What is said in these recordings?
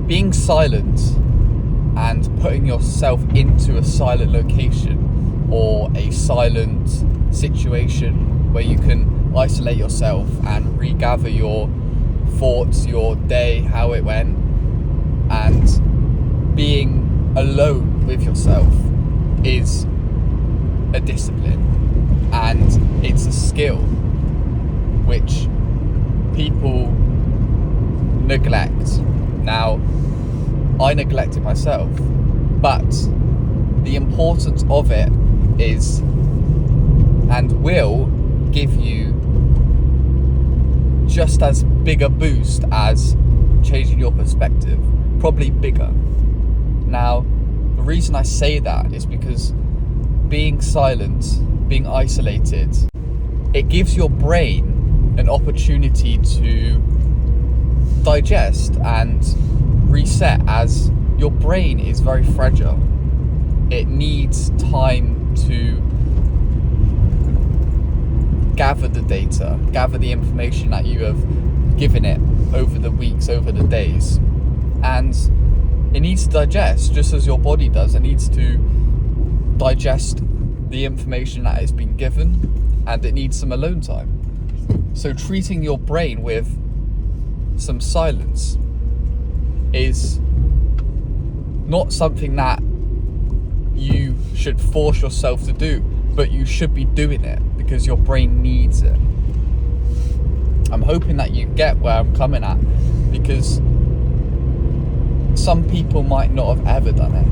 being silent and putting yourself into a silent location or a silent situation where you can isolate yourself and regather your thoughts, your day, how it went, and being alone with yourself is a discipline, and it's a skill which people neglect. Now, I neglect it myself, but the importance of it is and will give you just as big a boost as changing your perspective, probably bigger. Now, the reason I say that is because being silent, being isolated, it gives your brain an opportunity to digest and reset, as your brain is very fragile. It needs time to gather the data, gather the information that you have given it over the weeks, over the days, and it needs to digest just as your body does. It needs to digest the information that has been given, and it needs some alone time. So treating your brain with some silence is not something that you should force yourself to do, but you should be doing it because your brain needs it. I'm hoping that you get where I'm coming at, because some people might not have ever done it.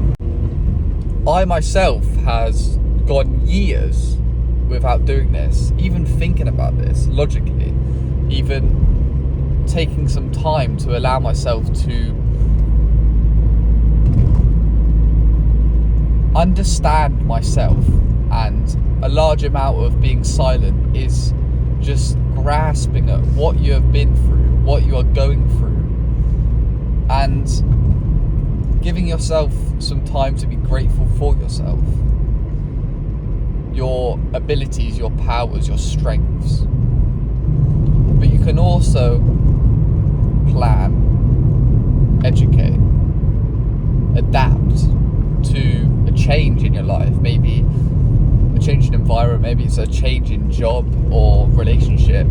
I myself has gone years without doing this, even thinking about this logically, even taking some time to allow myself to understand myself. And a large amount of being silent is just grasping at what you have been through, what you are going through, and giving yourself some time to be grateful for yourself, your abilities, your powers, your strengths. But you can also plan, educate, adapt to a change in your life, maybe a change in environment, maybe it's a change in job or relationship,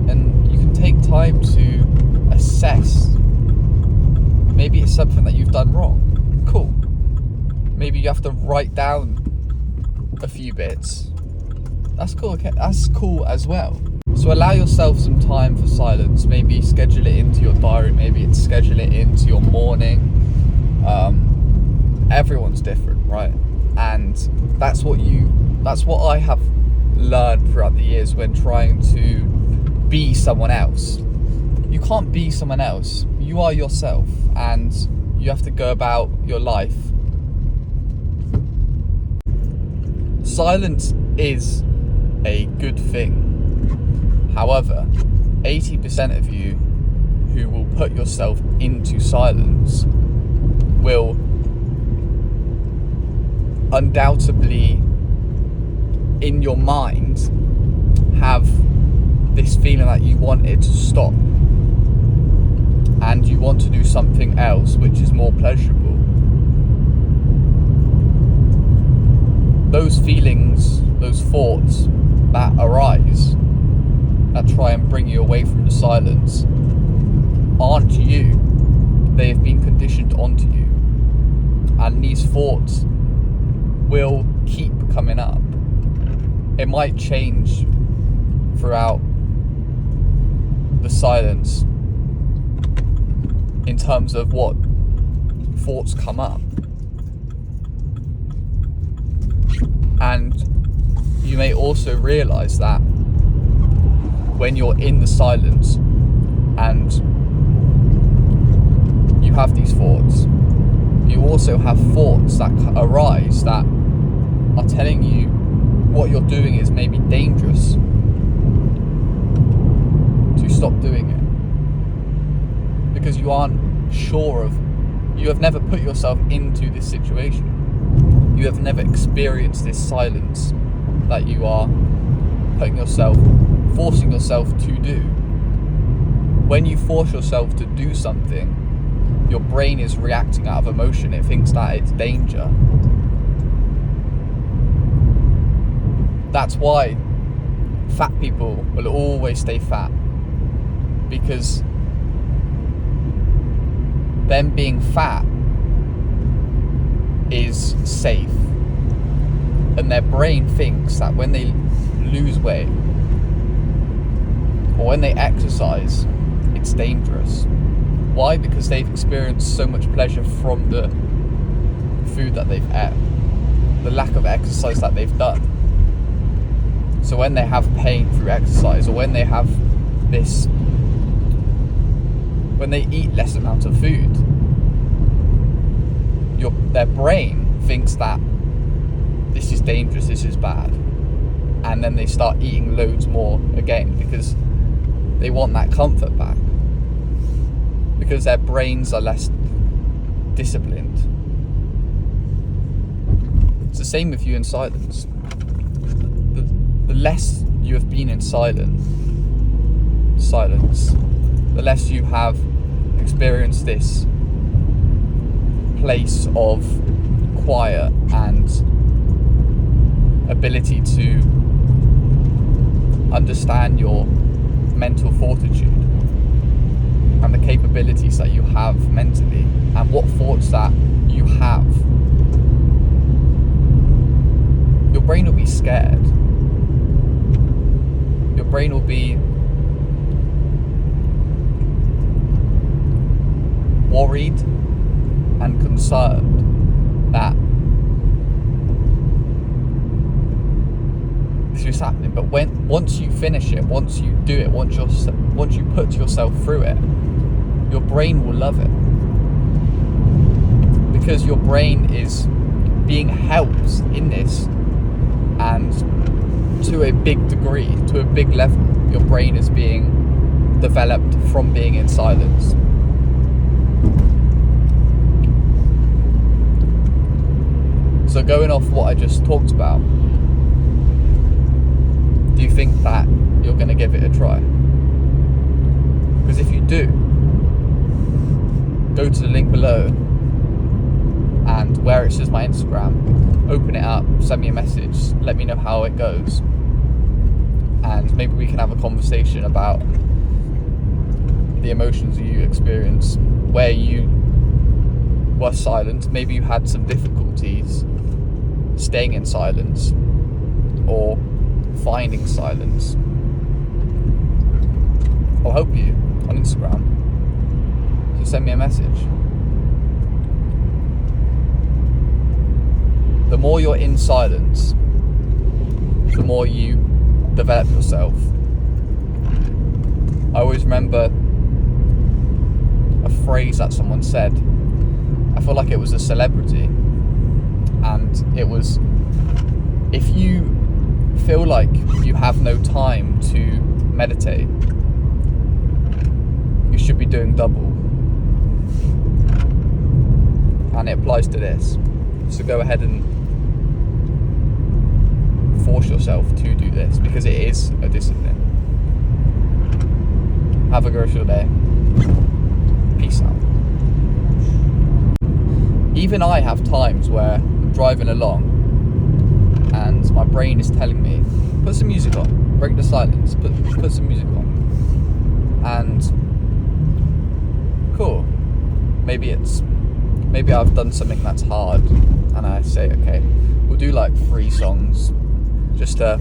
and you can take time to assess. Maybe it's something that you've done wrong. Cool. Maybe you have to write down a few bits. That's cool. Okay, that's cool as well. So allow yourself some time for silence. Maybe schedule it into your diary. Maybe it's schedule it into your morning. Everyone's different, right? And that's what I have learned throughout the years when trying to be someone else. You can't be someone else. You are yourself, and you have to go about your life. Silence is a good thing. However, 80% of you who will put yourself into silence will undoubtedly, in your mind, have this feeling that you want it to stop and you want to do something else which is more pleasurable. Those feelings, those thoughts that arise, that try and bring you away from the silence, aren't you. They have been conditioned onto you, and these thoughts will keep coming up. It might change throughout the silence in terms of what thoughts come up. And you may also realise that when you're in the silence and you have these thoughts, you also have thoughts that arise that are telling you what you're doing is maybe dangerous, to stop doing it, because you aren't sure of, you have never put yourself into this situation, you have never experienced this silence that you are forcing yourself to do. When you force yourself to do something, your brain is reacting out of emotion. It thinks that it's danger. That's why fat people will always stay fat, because them being fat is safe, and their brain thinks that when they lose weight or when they exercise, it's dangerous. Why? Because they've experienced so much pleasure from the food that they've ate, the lack of exercise that they've done. So when they have pain through exercise, or when they have this, when they eat less amount of food, their brain thinks that this is dangerous, this is bad, and then they start eating loads more again, because they want that comfort back, because their brains are less disciplined. It's the same with you in silence. The less you have been in silence, the less you have experienced this place of quiet and ability to understand your mental fortitude and the capabilities that you have mentally and what thoughts that you have. Your brain will be scared. Your brain will be worried and concerned that this is happening. But once you finish it, once you do it, once you put yourself through it, your brain will love it, because your brain is being helped in this, and to a big degree, to a big level, your brain is being developed from being in silence. So going off what I just talked about, do you think that you're going to give it a try? Because if you do, go to the link below, and where it says my Instagram, open it up, send me a message, let me know how it goes, and maybe we can have a conversation about the emotions you experience where you were silent. Maybe you had some difficulties staying in silence or finding silence. I'll help you on Instagram, so send me a message. The more you're in silence, the more you develop yourself. I always remember a phrase that someone said. I feel like it was a celebrity, and it was, if you feel like you have no time to meditate, you should be doing double. And it applies to this. So go ahead and force yourself to do this, because it is a discipline. Have a great day. Peace out. Even I have times where I'm driving along and my brain is telling me, put some music on, break the silence, put some music on. And cool, maybe I've done something that's hard, and I say, okay, we'll do like 3 songs just to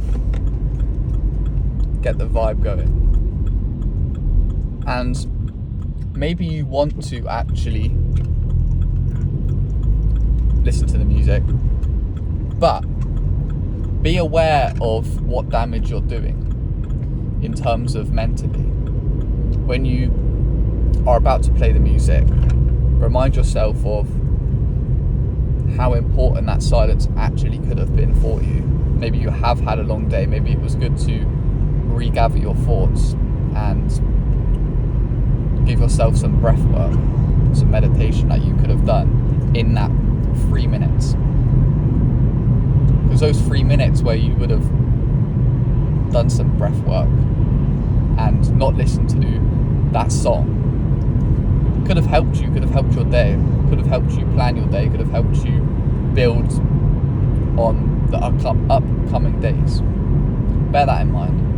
get the vibe going. And maybe you want to actually listen to the music, but be aware of what damage you're doing in terms of mentally. When you are about to play the music, remind yourself of how important that silence actually could have been for you. Maybe you have had a long day, maybe it was good to regather your thoughts and give yourself some breath work, some meditation that you could have done in that 3 minutes. Because those 3 minutes where you would have done some breath work and not listened to that song could have helped you, could have helped your day, could have helped you plan your day, could have helped you build on the upcoming days. Bear that in mind.